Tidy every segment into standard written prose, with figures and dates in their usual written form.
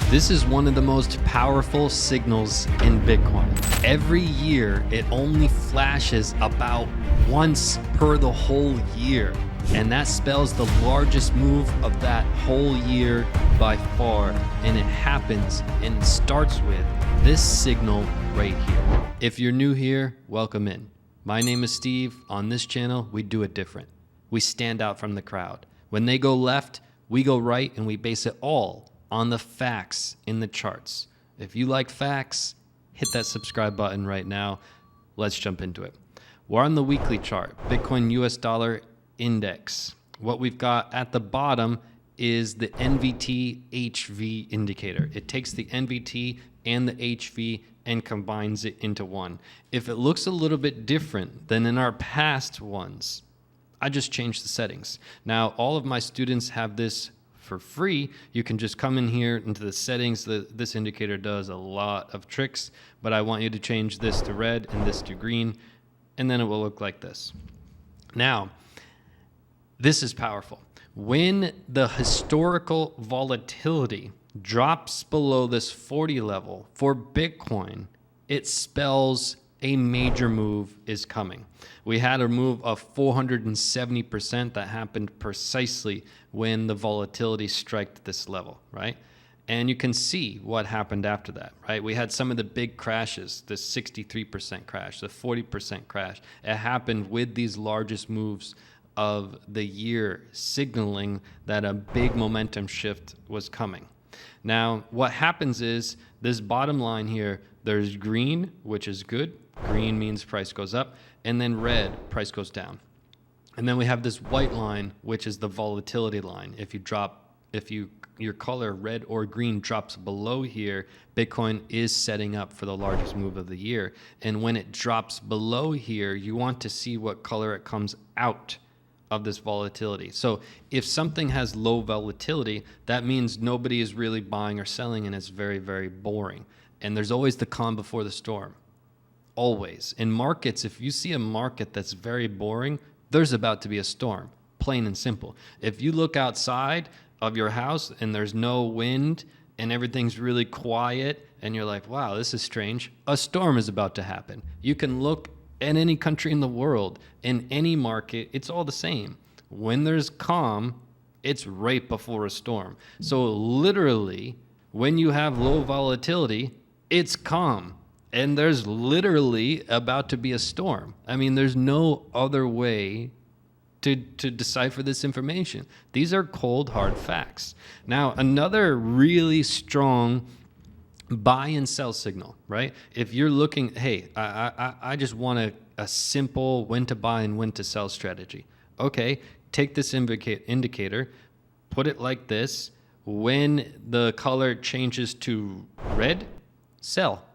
This is one of the most powerful signals in Bitcoin. Every year, it only flashes about once per the whole year. And that spells the largest move of that whole year by far. And it happens and starts with this signal right here. If you're new here, welcome in. My name is Steve. On this channel, we do it different. We stand out from the crowd. When they go left, we go right, and we base it all on the facts in the charts. If you like facts, hit that subscribe button right now. Let's jump into it. We're on the weekly chart, Bitcoin US dollar index. What we've got at the bottom is the NVT HV indicator. It takes the NVT and the HV and combines it into one. If it looks a little bit different than in our past ones, I just changed the settings. Now, all of my students have this for free. You can just come in here into the settings. This indicator does a lot of tricks, but I want you to change this to red and this to green, and then it will look like this. Now, this is powerful. When the historical volatility drops below this 40 level for Bitcoin, it spells a major move is coming. We had a move of 470% that happened precisely when the volatility struck this level, right? And you can see what happened after that, right? We had some of the big crashes, the 63% crash, the 40% crash. It happened with these largest moves of the year, signaling that a big momentum shift was coming. Now, what happens is this bottom line here, there's green, which is good. Green means price goes up, and then red, price goes down. And then we have this white line, which is the volatility line. If your color red or green drops below here, Bitcoin is setting up for the largest move of the year. And when it drops below here, you want to see what color it comes out of this volatility. So if something has low volatility, that means nobody is really buying or selling, and it's very, very boring. And there's always the calm before the storm. Always. In markets, if you see a market that's very boring, there's about to be a storm, plain and simple. If you look outside of your house and there's no wind and everything's really quiet and you're like, wow, this is strange, a storm is about to happen. You can look at any country in the world, in any market, it's all the same. When there's calm, it's right before a storm. So literally, when you have low volatility, it's calm. And there's literally about to be a storm. I mean, there's no other way to decipher this information. These are cold, hard facts. Now, another really strong buy and sell signal, right? If you're looking, hey, I just want a simple when to buy and when to sell strategy. Okay, take this indicator, put it like this. When the color changes to red, sell.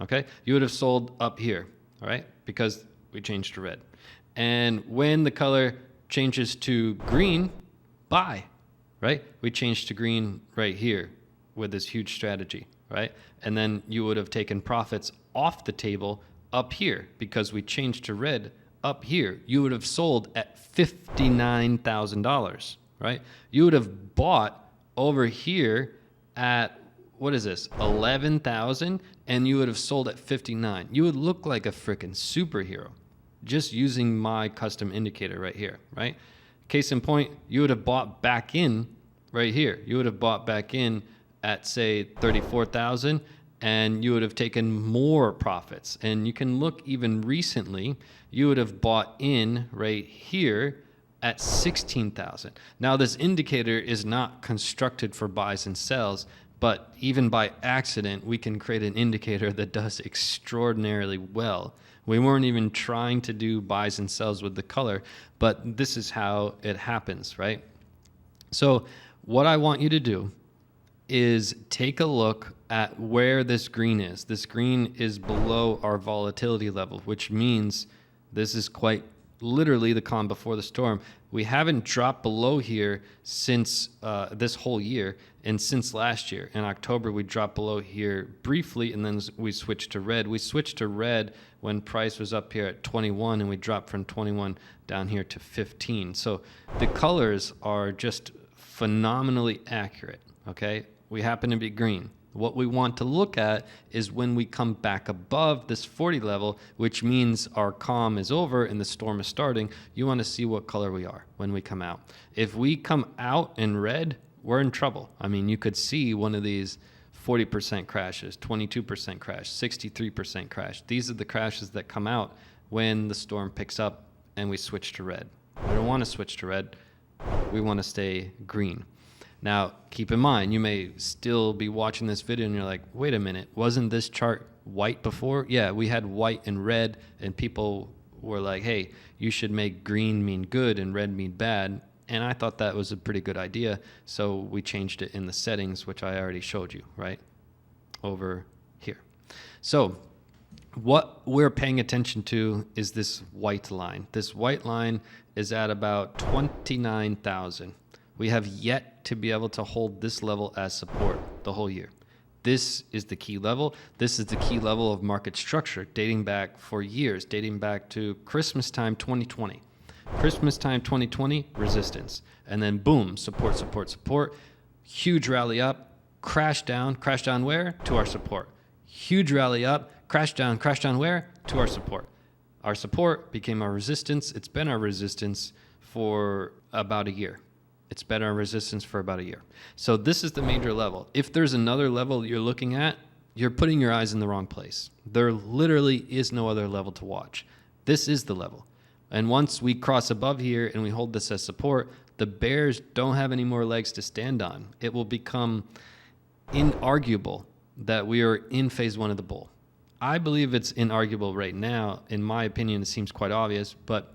Okay, you would have sold up here, all right, because we changed to red. And when the color changes to green, buy, right? We changed to green right here with this huge strategy, right? And then you would have taken profits off the table up here because we changed to red up here. You would have sold at $59,000, right? You would have bought over here at, what is this, 11,000, and you would have sold at 59. You would look like a freaking superhero just using my custom indicator right here, right? Case in point, you would have bought back in right here. You would have bought back in at, say, 34,000, and you would have taken more profits. And you can look even recently, you would have bought in right here at 16,000. Now, this indicator is not constructed for buys and sells, but even by accident, we can create an indicator that does extraordinarily well. We weren't even trying to do buys and sells with the color, but this is how it happens, right? So what I want you to do is take a look at where this green is. This green is below our volatility level, which means this is quite literally the calm before the storm. We haven't dropped below here since this whole year, and since last year. In October, we dropped below here briefly, and then we switched to red. We switched to red when price was up here at 21, and we dropped from 21 down here to 15. So the colors are just phenomenally accurate, okay? We happen to be green. What we want to look at is when we come back above this 40 level, which means our calm is over and the storm is starting. You want to see what color we are when we come out. If we come out in red, we're in trouble. I mean, you could see one of these 40% crashes, 22% crash, 63% crash. These are the crashes that come out when the storm picks up and we switch to red. We don't want to switch to red. We want to stay green. Now, keep in mind, you may still be watching this video and you're like, wait a minute, wasn't this chart white before? Yeah, we had white and red, and people were like, hey, you should make green mean good and red mean bad. And I thought that was a pretty good idea, so we changed it in the settings, which I already showed you, right? Over here. So what we're paying attention to is this white line. This white line is at about 29,000. We have yet to be able to hold this level as support the whole year. This is the key level. This is the key level of market structure dating back for years, dating back to Christmas time 2020. Christmas time 2020, resistance. And then boom, support, support, support. Huge rally up, crash down where? To our support. Huge rally up, crash down where? To our support. Our support became our resistance. It's been our resistance for about a year. It's been our resistance for about a year. So this is the major level. If there's another level you're looking at, you're putting your eyes in the wrong place. There literally is no other level to watch. This is the level. And once we cross above here and we hold this as support, the bears don't have any more legs to stand on. It will become inarguable that we are in phase one of the bull. I believe it's inarguable right now. In my opinion, it seems quite obvious, but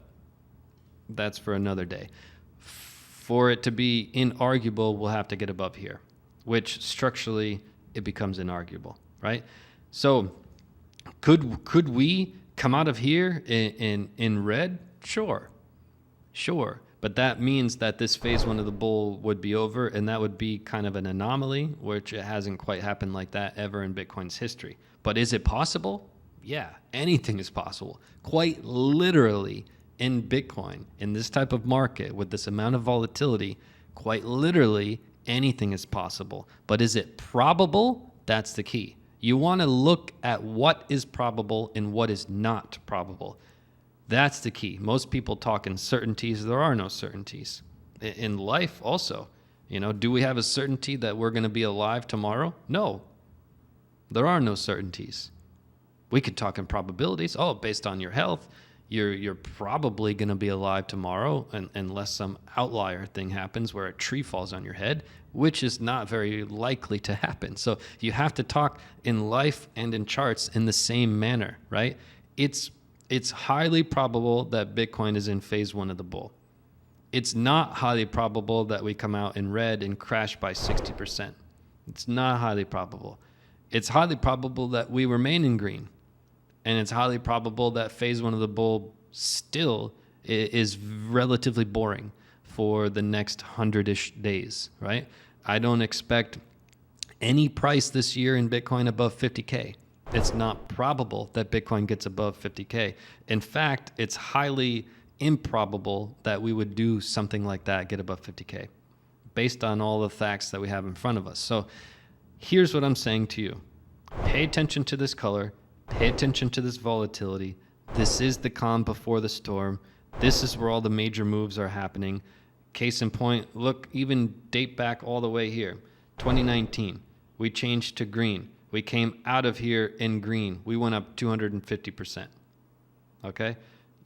that's for another day. For it to be inarguable, we'll have to get above here, which structurally it becomes inarguable, right? So could we come out of here in red? Sure. But that means that this phase one of the bull would be over, and that would be kind of an anomaly, which it hasn't quite happened like that ever in Bitcoin's history. But is it possible? Yeah, anything is possible. Quite literally, in Bitcoin, in this type of market, with this amount of volatility, quite literally, anything is possible. But is it probable? That's the key. You want to look at what is probable and what is not probable. That's the key. Most people talk in certainties. There are no certainties. In life also, do we have a certainty that we're going to be alive tomorrow? No. There are no certainties. We could talk in probabilities. Oh, based on your health, you're probably going to be alive tomorrow, unless some outlier thing happens where a tree falls on your head, which is not very likely to happen. So you have to talk in life and in charts in the same manner, right? It's highly probable that Bitcoin is in phase one of the bull. It's not highly probable that we come out in red and crash by 60%. It's not highly probable. It's highly probable that we remain in green. And it's highly probable that phase one of the bull still is relatively boring for the next 100-ish days, right? I don't expect any price this year in Bitcoin above 50K. It's not probable that Bitcoin gets above 50K. In fact, it's highly improbable that we would do something like that, get above 50K, based on all the facts that we have in front of us. So here's what I'm saying to you. Pay attention to this color. Pay attention to this volatility. This is the calm before the storm. This is where all the major moves are happening. Case in point, look, even date back all the way here. 2019, we changed to green. We came out of here in green. We went up 250%. Okay?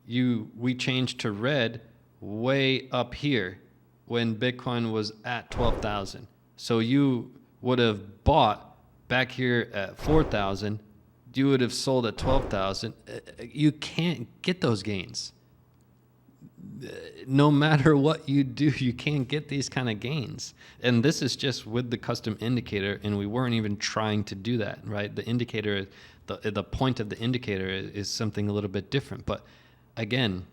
We changed to red way up here when Bitcoin was at 12,000. So you would have bought back here at 4,000. You would have sold at 12,000. You can't get those gains. No matter what you do, you can't get these kind of gains. And this is just with the custom indicator, and we weren't even trying to do that, right? The indicator, the point of the indicator is something a little bit different. But again,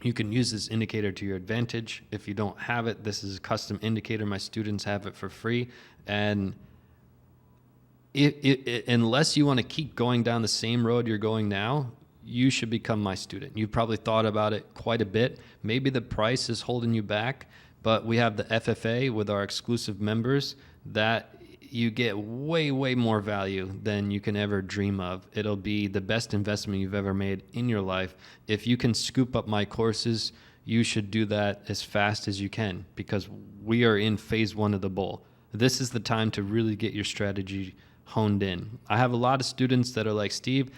you can use this indicator to your advantage. If you don't have it, this is a custom indicator. My students have it for free. And unless you want to keep going down the same road you're going now, you should become my student. You've probably thought about it quite a bit. Maybe the price is holding you back, but we have the FFA with our exclusive members that you get way, way more value than you can ever dream of. It'll be the best investment you've ever made in your life. If you can scoop up my courses, you should do that as fast as you can, because we are in phase 1 of the bull. This is the time to really get your strategy honed in. I have a lot of students that are like, Steve,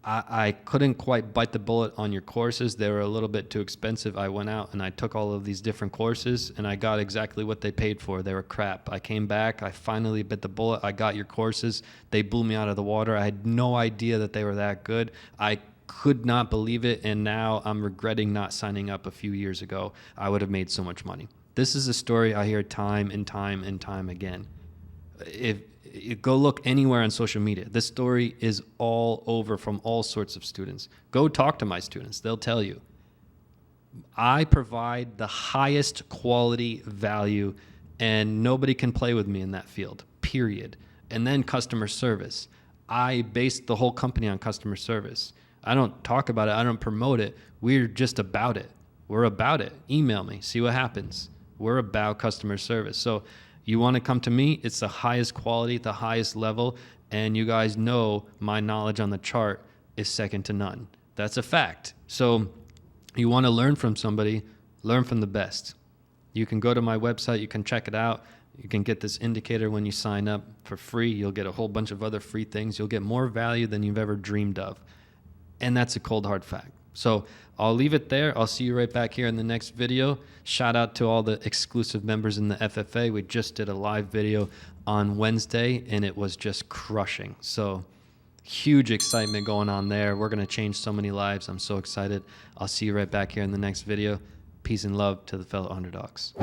I couldn't quite bite the bullet on your courses. They were a little bit too expensive. I went out and I took all of these different courses and I got exactly what they paid for. They were crap. I came back. I finally bit the bullet. I got your courses. They blew me out of the water. I had no idea that they were that good. I could not believe it. And now I'm regretting not signing up a few years ago. I would have made so much money. This is a story I hear time and time and time again. If go look anywhere on social media, this story is all over from all sorts of students. Go talk to my students. They'll tell you. I provide the highest quality value, and nobody can play with me in that field, period. And then customer service. I base the whole company on customer service. I don't talk about it. I don't promote it. We're just about it. We're about it. Email me. See what happens. We're about customer service. So you want to come to me, it's the highest quality, the highest level, and you guys know my knowledge on the chart is second to none. That's a fact. So you want to learn from somebody, learn from the best. You can go to my website, you can check it out. You can get this indicator when you sign up for free. You'll get a whole bunch of other free things. You'll get more value than you've ever dreamed of. And that's a cold hard fact. So I'll leave it there. I'll see you right back here in the next video. Shout out to all the exclusive members in the FFA. We just did a live video on Wednesday and it was just crushing. So huge excitement going on there. We're going to change so many lives. I'm so excited. I'll see you right back here in the next video. Peace and love to the fellow underdogs.